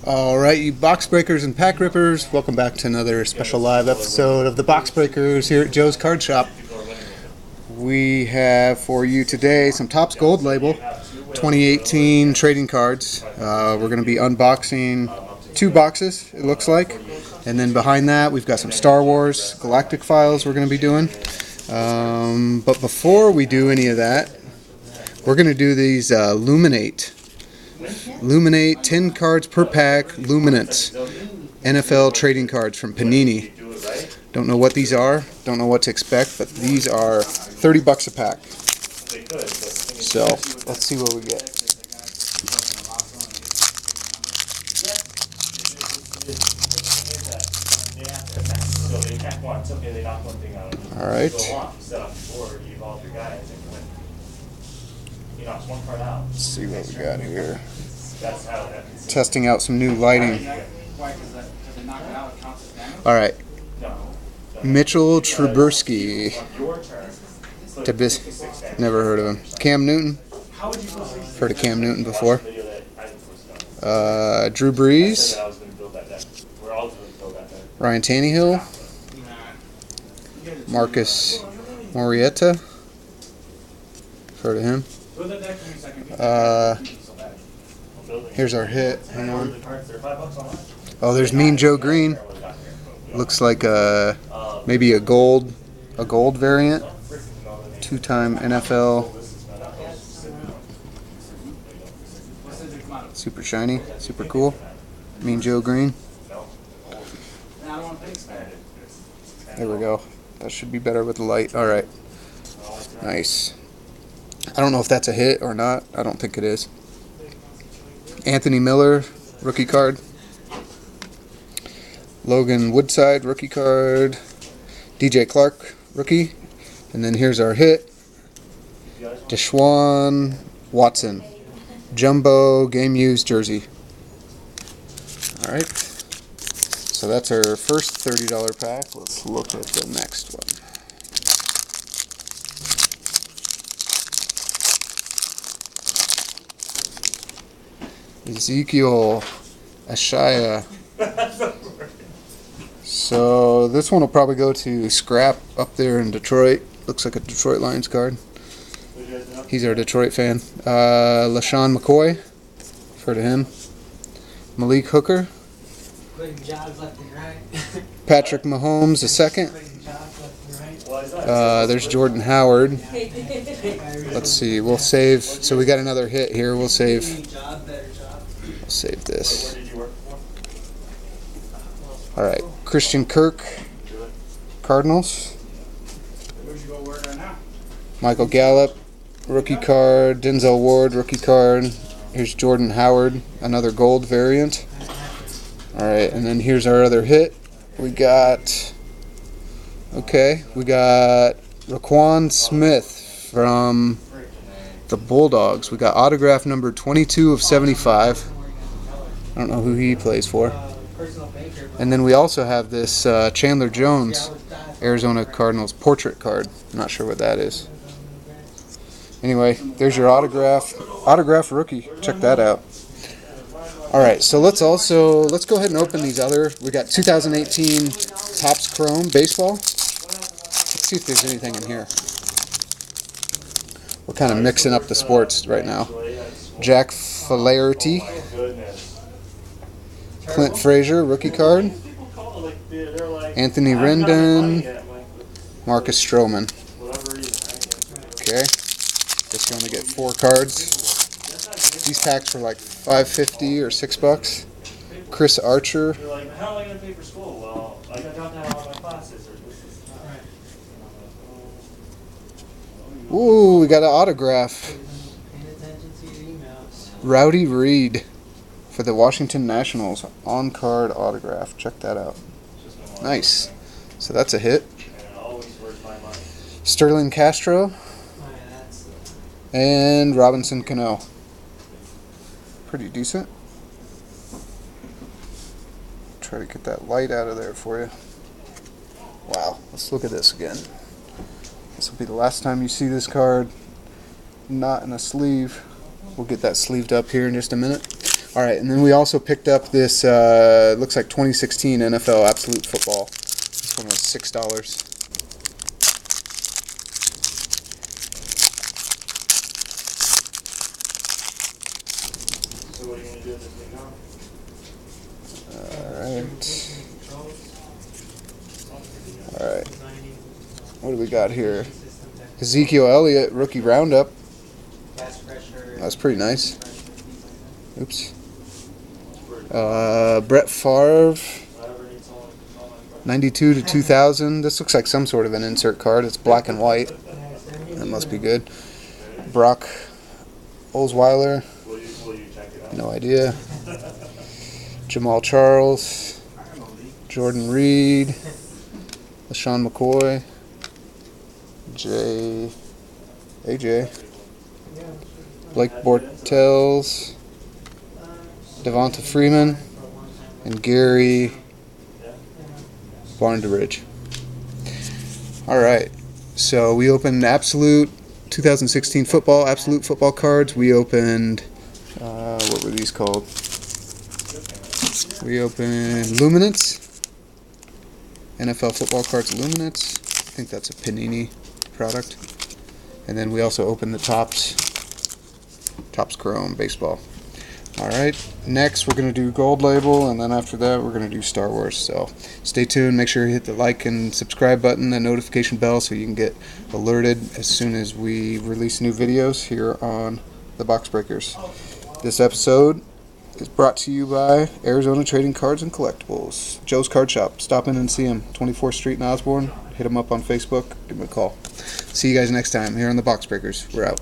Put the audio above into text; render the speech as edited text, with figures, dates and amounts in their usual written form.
Alright, you box breakers and pack rippers, welcome back to another special live episode of the Box Breakers here at Joe's Card Shop. We have for you today some Topps Gold Label 2018 trading cards. We're going to be unboxing 2 boxes, it looks like. And then behind that we've got some Star Wars Galactic files we're going to be doing. But before we do any of that, we're going to do these Luminate 10 cards per pack Luminance NFL trading cards from Panini. Don't know what these are, don't know what to expect, but these are $30 a pack. So let's see what we get. Alright. Let's see what we got here. Testing out some new lighting. Alright. Mitchell Trubisky. Never heard of him. Cam Newton. Heard of Cam Newton before. Drew Brees. Ryan Tannehill. Marcus Mariota. Heard of him. Here's our hit. Hang on. Oh, there's Mean Joe Green. Looks like maybe a gold variant. 2-time NFL. Super shiny, super cool. Mean Joe Green. There we go. That should be better with the light. All right. Nice. I don't know if that's a hit or not. I don't think it is. Anthony Miller, rookie card. Logan Woodside, rookie card. DJ Clark, rookie. And then here's our hit. Deshaun Watson, jumbo game used jersey. Alright. So that's our first $30 pack. Let's look at the next one. Ezekiel Ashaya. So this one will probably go to Scrap up there in Detroit. Looks like a Detroit Lions card. He's our Detroit fan. LaShawn McCoy. Heard of him. Malik Hooker. Patrick Mahomes the second. There's Jordan Howard. Let's see. We'll save. So we got another hit here. We'll save this. Alright, Christian Kirk, Cardinals. Michael Gallup, rookie card. Denzel Ward, rookie card. Here's Jordan Howard, another gold variant. Alright, and then here's our other hit. We got Raquan Smith from the Bulldogs. We got autograph number 22 of 75. I don't know who he plays for. And then we also have this Chandler Jones, Arizona Cardinals portrait card. I'm not sure what that is. Anyway, there's your autograph rookie. Check that out. Alright, so let's go ahead and open these other. We got 2018 Topps Chrome baseball. Let's see if there's anything in here. We're kind of mixing up the sports right now. Jack Flaherty. Clint Frazier, rookie card. Anthony Rendon. Marcus Stroman. Okay. Just going to get 4 cards. These packs were like $5.50 or $6. Chris Archer. Ooh, we got an autograph. Rowdy Reed for the Washington Nationals, on-card autograph. Check that out. Nice. So that's a hit. Sterling Castro and Robinson Cano. Pretty decent. Try to get that light out of there for you. Wow. Let's look at this again. This will be the last time you see this card not in a sleeve. We'll get that sleeved up here in just a minute. Alright, and then we also picked up this, looks like 2016 NFL Absolute Football. This one was $6. So what are you going to do with this thing now? Alright. What do we got here? Ezekiel Elliott, rookie roundup. That's pretty nice. Oops. Brett Favre, 92 to 2000. This looks like some sort of an insert card. It's black and white. That must be good. Brock Osweiler. No idea. Jamal Charles. Jordan Reed. LaShawn McCoy. AJ. Blake Bortles. Devonta Freeman. And Gary Barnderidge. Alright, so we opened Absolute 2016 football, Absolute football cards. We opened, what were these called? We opened Luminance. NFL football cards Luminance. I think that's a Panini product. And then we also opened the Topps Chrome baseball. Alright, next we're going to do Gold Label, and then after that we're going to do Star Wars. So stay tuned, make sure you hit the like and subscribe button and notification bell so you can get alerted as soon as we release new videos here on the Box Breakers. This episode is brought to you by Arizona Trading Cards and Collectibles. Joe's Card Shop. Stop in and see him. 24th Street in Osborne. Hit him up on Facebook. Give him a call. See you guys next time here on the Box Breakers. We're out.